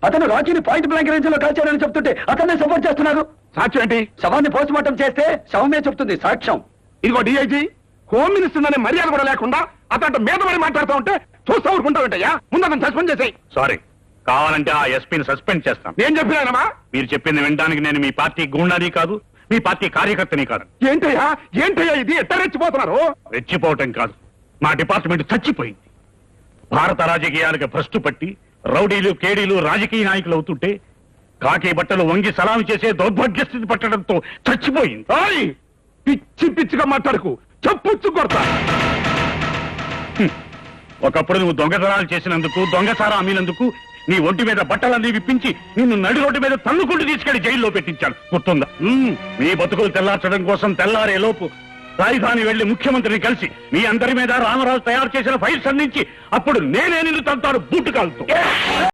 అతను రాజీని point blank range లో కాల్చారని చెప్తుంటే అతన్నే సపోర్ట్ చేస్తున్నారు. సాక్ష్యం ఏంటి? శవాన్ని పోస్ట్ మార్టం చేస్తే శవమే చెప్తుంది సాక్ష్యం. ఇదిగో డిఐజీ, హోమ్ మినిస్టర్ అనే మర్యాద కూడా లేకుండా అతను మీద మరి మాట్లాడుతూ ఉంటే చూస్తా ఊరుకుంటావుంటయ్యా. ముందు అతను సస్పెండ్ చేసేయి. సారీ, కావాలంటే ఆ ఎస్పీని సస్పెండ్ చేస్తాను. నేను చెప్పినానమ్మా. మీరు చెప్పింది వినడానికి నేను మీ పార్టీ గూండాని కాదు, మీ పార్టీ కార్యకర్తని కాదు. ఏంటయ్యా ఏంటయ్యా ఇది ఎట్ట రెచ్చిపోతున్నారు? రెచ్చిపోవటం కాదు, మా డిపార్ట్మెంట్ చచ్చిపోయింది. భారత రాజకీయాలకు భ్రష్టు పట్టి రౌడీలు కేడీలు రాజకీయ నాయకులు అవుతుంటే కాకి బట్టలు వంగి సలాం చేసే దౌర్భాగ్య స్థితి పట్టడంతో చచ్చిపోయింది. ఓయ్, పిచ్చి పిచ్చిగా మాట్లాడుకు, చెప్పుచ్చు కొడతా. ఒకప్పుడు నువ్వు దొంగతనాలు చేసినందుకు, దొంగసారా అమ్మినందుకు నీ ఒంటి మీద బట్టలన్నీ విప్పించి నిన్ను నడి రోడ్డు మీద తన్నుకుంటూ తీసుకెళ్లి జైల్లో పెట్టించాను, గుర్తుందా? మీ బతుకులు తెల్లార్చడం కోసం తెల్లారే లోపు రాజధాని వెళ్లి ముఖ్యమంత్రిని కలిసి మీ అందరి మీద రామరాజు తయారు చేసిన ఫైల్స్ అందించి అప్పుడు నేనే నిన్ను తంతాను బూటు కాలుతూ.